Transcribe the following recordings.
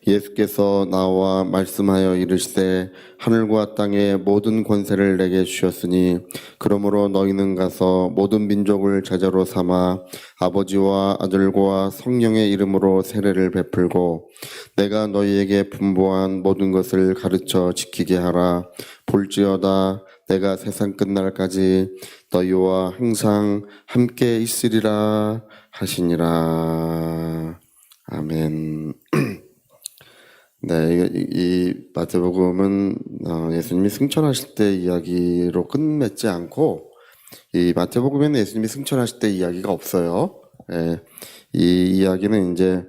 예수께서 나와 말씀하여 이르시되 하늘과 땅의 모든 권세를 내게 주셨으니 그러므로 너희는 가서 모든 민족을 제자로 삼아 아버지와 아들과 성령의 이름으로 세례를 베풀고 내가 너희에게 분부한 모든 것을 가르쳐 지키게 하라. 볼지어다 내가 세상 끝날까지 너희와 항상 함께 있으리라 하시니라. 아멘. 네, 이 마태복음은 예수님이 승천하실 때 이야기로 끝맺지 않고 이 마태복음에는 예수님이 승천하실 때 이야기가 없어요. 예, 이 이야기는 이제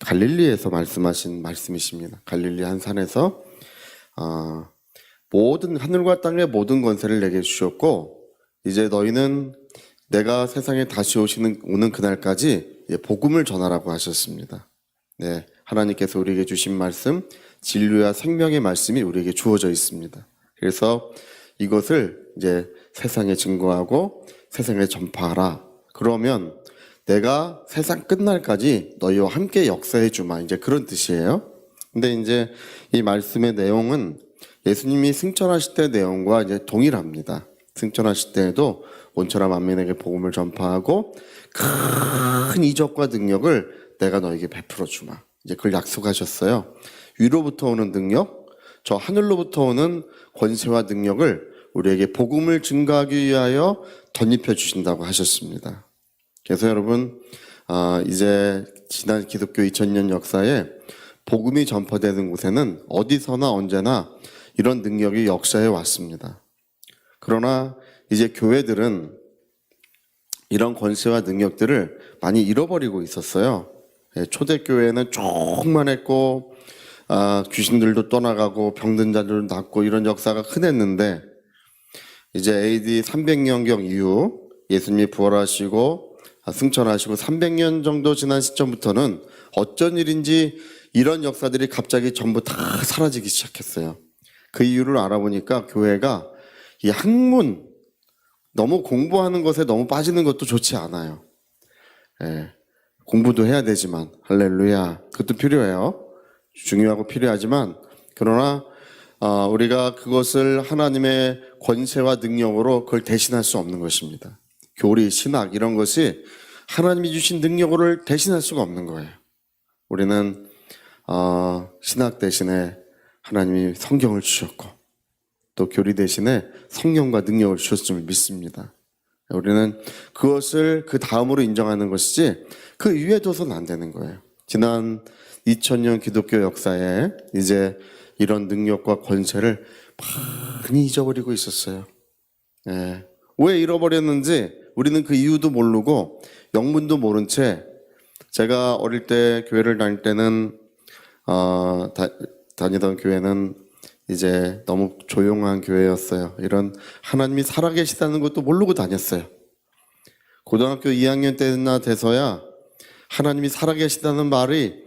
갈릴리에서 말씀하신 말씀이십니다. 갈릴리 한 산에서 모든 하늘과 땅의 모든 권세를 내게 주셨고 이제 너희는 내가 세상에 다시 오는 그날까지 복음을 전하라고 하셨습니다. 네, 하나님께서 우리에게 주신 말씀, 진리와 생명의 말씀이 우리에게 주어져 있습니다. 그래서 이것을 이제 세상에 증거하고 세상에 전파하라. 그러면 내가 세상 끝날까지 너희와 함께 역사해 주마. 이제 그런 뜻이에요. 근데 이제 이 말씀의 내용은 예수님이 승천하실 때 내용과 이제 동일합니다. 승천하실 때에도 온천하 만민에게 복음을 전파하고 큰 이적과 능력을 내가 너에게 베풀어 주마. 이제 그걸 약속하셨어요. 위로부터 오는 능력, 저 하늘로부터 오는 권세와 능력을 우리에게 복음을 증거하기 위하여 덧입혀 주신다고 하셨습니다. 그래서 여러분, 이제 지난 기독교 2000년 역사에 복음이 전파되는 곳에는 어디서나 언제나 이런 능력이 역사해 왔습니다. 그러나 이제 교회들은 이런 권세와 능력들을 많이 잃어버리고 있었어요. 초대교회는 충만했고 귀신들도 떠나가고 병든 자들도 낫고 이런 역사가 흔했는데 이제 AD 300년경 이후 예수님이 부활하시고 승천하시고 300년 정도 지난 시점부터는 어쩐 일인지 이런 역사들이 갑자기 전부 다 사라지기 시작했어요. 그 이유를 알아보니까 교회가 이 학문, 너무 공부하는 것에 너무 빠지는 것도 좋지 않아요. 공부도 해야 되지만 할렐루야, 그것도 필요해요. 중요하고 필요하지만 그러나 우리가 그것을 하나님의 권세와 능력으로 그걸 대신할 수 없는 것입니다. 교리, 신학 이런 것이 하나님이 주신 능력을 대신할 수가 없는 거예요. 우리는 신학 대신에 하나님이 성경을 주셨고 또 교리 대신에 성령과 능력을 주셨음을 믿습니다. 우리는 그것을 그 다음으로 인정하는 것이지 그 위에 둬서는 안 되는 거예요. 지난 2000년 기독교 역사에 이제 이런 능력과 권세를 많이 잊어버리고 있었어요. 왜 잃어버렸는지 우리는 그 이유도 모르고 영문도 모른 채, 제가 어릴 때 교회를 다닐 때는 다니던 교회는 이제 너무 조용한 교회였어요. 이런 하나님이 살아계시다는 것도 모르고 다녔어요. 고등학교 2학년 때나 돼서야 하나님이 살아계시다는 말이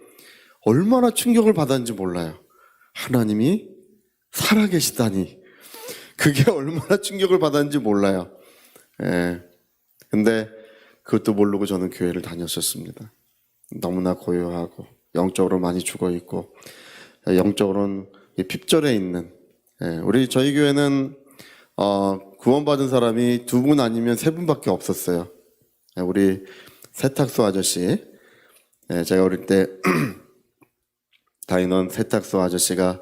얼마나 충격을 받았는지 몰라요. 하나님이 살아계시다니, 그게 얼마나 충격을 받았는지 몰라요. 근데 그것도 모르고 저는 교회를 다녔었습니다. 너무나 고요하고 영적으로 많이 죽어있고 영적으로는 핍절해 있는, 저희 교회는 구원받은 사람이 2분 아니면 3분밖에 없었어요. 우리 세탁소 아저씨, 제가 어릴 때 다니던 세탁소 아저씨가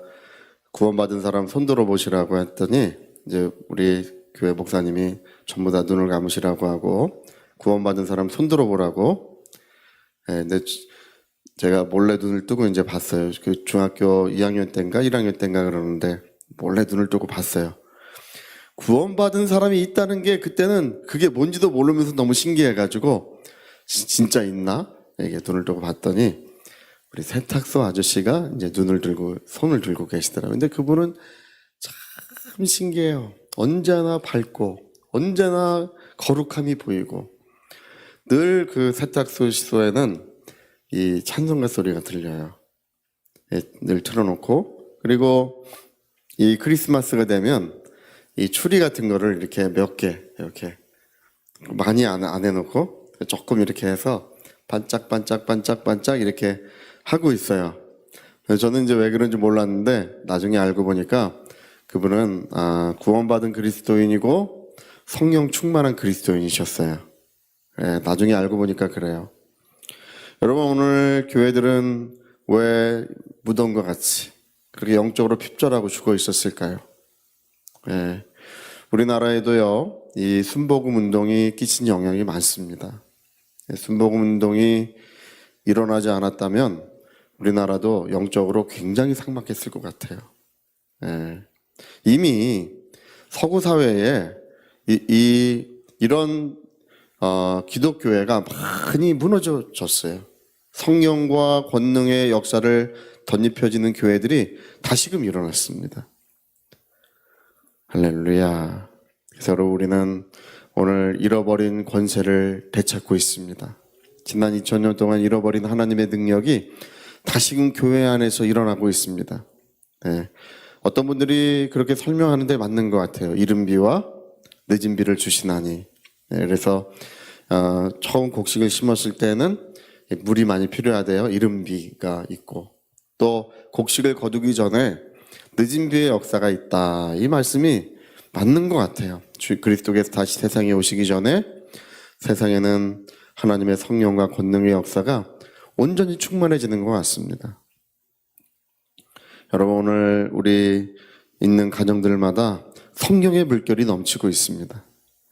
구원받은 사람 손 들어보시라고 했더니 이제 우리 교회 목사님이 전부 다 눈을 감으시라고 하고 구원받은 사람 손 들어보라고. 근데 제가 몰래 눈을 뜨고 이제 봤어요. 그 중학교 2학년 때인가 1학년 때인가 그러는데 몰래 눈을 뜨고 봤어요. 구원받은 사람이 있다는 게 그때는 그게 뭔지도 모르면서 너무 신기해가지고 진짜 있나? 이게 눈을 뜨고 봤더니 우리 세탁소 아저씨가 이제 손을 들고 계시더라고요. 근데 그분은 참 신기해요. 언제나 밝고 언제나 거룩함이 보이고 늘 그 세탁소에는 이 찬송가 소리가 들려요. 늘 틀어놓고, 그리고 이 크리스마스가 되면 이 추리 같은 거를 이렇게 몇 개 이렇게 많이 안 해놓고 조금 이렇게 해서 반짝반짝 이렇게 하고 있어요. 저는 이제 왜 그런지 몰랐는데 나중에 알고 보니까 그분은 구원받은 그리스도인이고 성령 충만한 그리스도인이셨어요. 예, 나중에 알고 보니까 그래요. 여러분, 오늘 교회들은 왜 무덤과 같이 그렇게 영적으로 핍절하고 죽어 있었을까요? 예, 우리나라에도요, 이 순복음 운동이 끼친 영향이 많습니다. 예, 순복음 운동이 일어나지 않았다면 우리나라도 영적으로 굉장히 삭막했을 것 같아요. 예, 이미 서구 사회에 이런 기독교회가 많이 무너졌어요. 성령과 권능의 역사를 덧입혀지는 교회들이 다시금 일어났습니다. 할렐루야. 그래서 여러분, 우리는 오늘 잃어버린 권세를 되찾고 있습니다. 지난 2000년 동안 잃어버린 하나님의 능력이 다시금 교회 안에서 일어나고 있습니다. 네. 어떤 분들이 그렇게 설명하는데 맞는 것 같아요. 이른 비와 늦은 비를 주시나니. 네, 그래서 처음 곡식을 심었을 때는 물이 많이 필요하대요. 이른 비가 있고, 또 곡식을 거두기 전에 늦은 비의 역사가 있다. 이 말씀이 맞는 것 같아요. 그리스도께서 다시 세상에 오시기 전에 세상에는 하나님의 성령과 권능의 역사가 온전히 충만해지는 것 같습니다. 여러분, 오늘 우리 있는 가정들마다 성령의 물결이 넘치고 있습니다.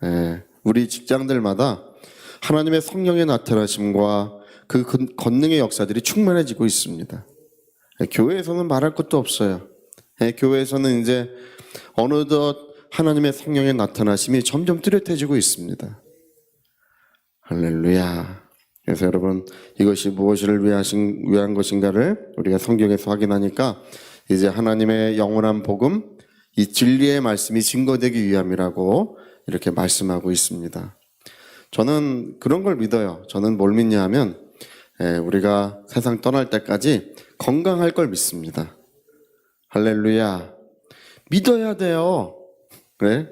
예, 우리 직장들마다 하나님의 성령의 나타나심과 그 권능의 역사들이 충만해지고 있습니다. 예, 교회에서는 말할 것도 없어요. 예, 교회에서는 이제 어느덧 하나님의 성령의 나타나심이 점점 뚜렷해지고 있습니다. 할렐루야. 그래서 여러분, 이것이 무엇을 위한 것인가를 우리가 성경에서 확인하니까 이제 하나님의 영원한 복음, 이 진리의 말씀이 증거되기 위함이라고 이렇게 말씀하고 있습니다. 저는 그런 걸 믿어요. 저는 뭘 믿냐 하면 우리가 세상 떠날 때까지 건강할 걸 믿습니다. 할렐루야. 믿어야 돼요. 그래?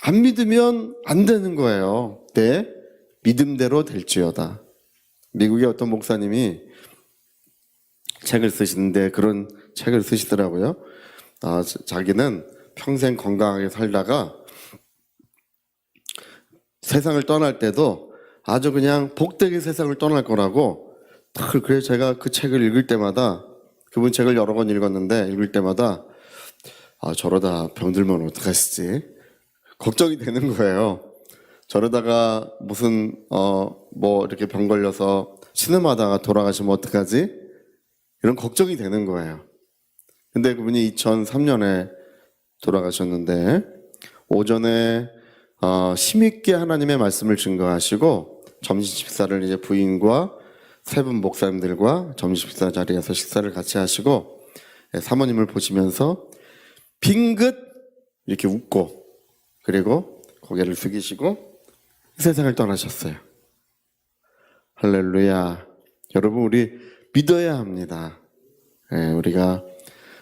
안 믿으면 안 되는 거예요. 네, 믿음대로 될지어다. 미국의 어떤 목사님이 책을 쓰시는데 그런 책을 쓰시더라고요. 자기는 평생 건강하게 살다가 세상을 떠날 때도 아주 그냥 복되게 세상을 떠날 거라고. 그래서 제가 그 책을 읽을 때마다, 그분 책을 여러 번 읽었는데 읽을 때마다 저러다 병들면 어떡하시지? 걱정이 되는 거예요. 저러다가 무슨 뭐 이렇게 병 걸려서 신음하다가 돌아가시면 어떡하지? 이런 걱정이 되는 거예요. 근데 그분이 2003년에 돌아가셨는데 오전에 힘있게 하나님의 말씀을 증거하시고 점심 식사를 이제 부인과 세 분 목사님들과 점심 식사 자리에서 식사를 같이 하시고 사모님을 보시면서 빙긋 이렇게 웃고, 그리고 고개를 숙이시고 세상을 떠나셨어요. 할렐루야. 여러분, 우리 믿어야 합니다. 우리가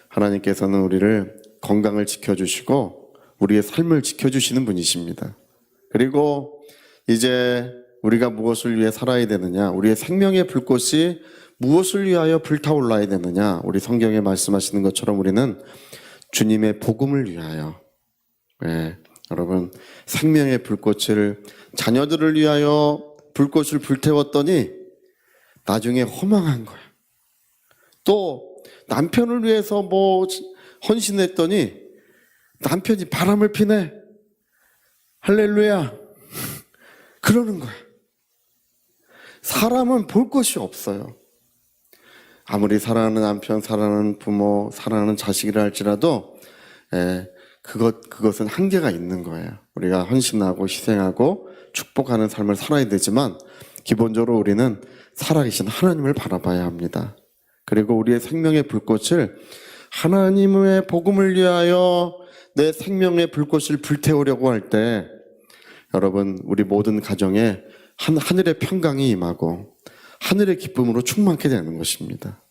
하나님께서는 우리를 건강을 지켜주시고 우리의 삶을 지켜주시는 분이십니다. 그리고 이제 우리가 무엇을 위해 살아야 되느냐, 우리의 생명의 불꽃이 무엇을 위하여 불타올라야 되느냐, 우리 성경에 말씀하시는 것처럼 우리는 주님의 복음을 위하여, 여러분, 생명의 불꽃을, 자녀들을 위하여 불꽃을 불태웠더니 나중에 허망한 거야. 또 남편을 위해서 뭐 헌신했더니 남편이 바람을 피네. 할렐루야. 그러는 거야. 사람은 볼 것이 없어요. 아무리 사랑하는 남편, 사랑하는 부모, 사랑하는 자식이라 할지라도 그것은 한계가 있는 거예요. 우리가 헌신하고 희생하고 축복하는 삶을 살아야 되지만 기본적으로 우리는 살아계신 하나님을 바라봐야 합니다. 그리고 우리의 생명의 불꽃을, 하나님의 복음을 위하여 내 생명의 불꽃을 불태우려고 할 때 여러분, 우리 모든 가정에 하늘의 평강이 임하고 하늘의 기쁨으로 충만하게 되는 것입니다.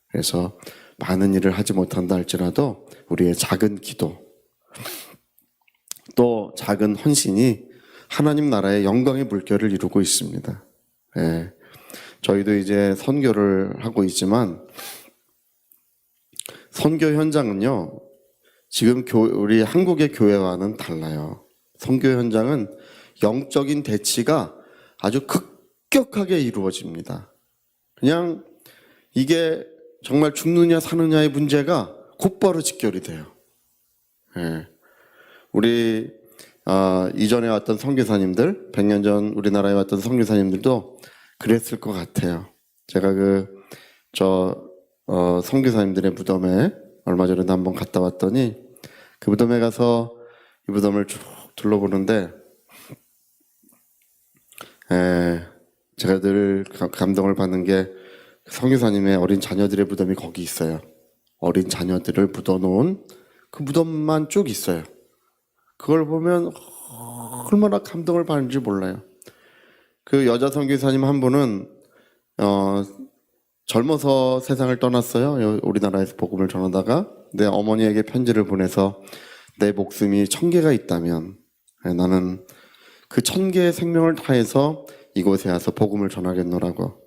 그래서 많은 일을 하지 못한다 할지라도 우리의 작은 기도, 또 작은 헌신이 하나님 나라의 영광의 물결을 이루고 있습니다. 저희도 이제 선교를 하고 있지만 선교 현장은요, 지금 우리 한국의 교회와는 달라요. 선교 현장은 영적인 대치가 아주 급격하게 이루어집니다. 그냥 이게 정말 죽느냐 사느냐의 문제가 곧바로 직결이 돼요. 예. 우리 이전에 왔던 선교사님들, 100년 전 우리나라에 왔던 선교사님들도 그랬을 것 같아요. 제가 선교사님들의 무덤에 얼마 전에도 한번 갔다 왔더니 그 무덤에 가서 이 무덤을 쭉 둘러보는데 제가 늘 감동을 받는 게 선교사님의 어린 자녀들의 무덤이 거기 있어요. 어린 자녀들을 묻어놓은 그 무덤만 쭉 있어요. 그걸 보면 얼마나 감동을 받는지 몰라요. 그 여자 선교사님 한 분은 젊어서 세상을 떠났어요. 우리나라에서 복음을 전하다가 내 어머니에게 편지를 보내서 내 목숨이 1000개가 있다면 나는 그 1000개의 생명을 다해서 이곳에 와서 복음을 전하겠노라고.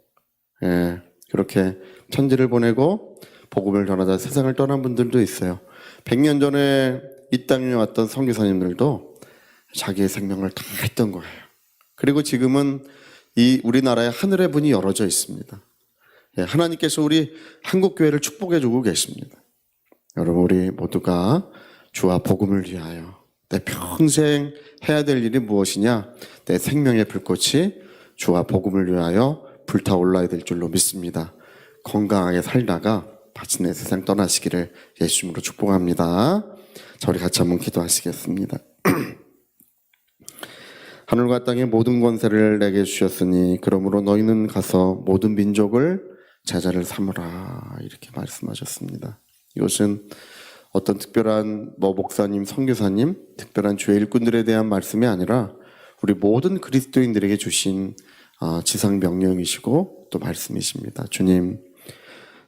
그렇게 편지를 보내고 복음을 전하다 세상을 떠난 분들도 있어요. 100년 전에 이 땅에 왔던 선교사님들도 자기의 생명을 다 했던 거예요. 그리고 지금은 이 우리나라에 하늘의 문이 열어져 있습니다. 하나님께서 우리 한국교회를 축복해주고 계십니다. 여러분, 우리 모두가 주와 복음을 위하여 내 평생 해야 될 일이 무엇이냐? 내 생명의 불꽃이 주와 복음을 위하여 불타올라야 될 줄로 믿습니다. 건강하게 살다가 마침내 세상 떠나시기를 예수님으로 축복합니다. 저희 같이 한번 기도하시겠습니다. 하늘과 땅의 모든 권세를 내게 주셨으니 그러므로 너희는 가서 모든 민족을 제자를 삼으라, 이렇게 말씀하셨습니다. 이것은 어떤 특별한 목사님, 선교사님, 특별한 주의 일꾼들에 대한 말씀이 아니라 우리 모든 그리스도인들에게 주신 지상 명령이시고 또 말씀이십니다. 주님,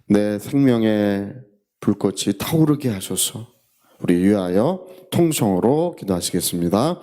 내 생명의 불꽃이 타오르게 하셔서 우리 위하여 통성으로 기도하시겠습니다.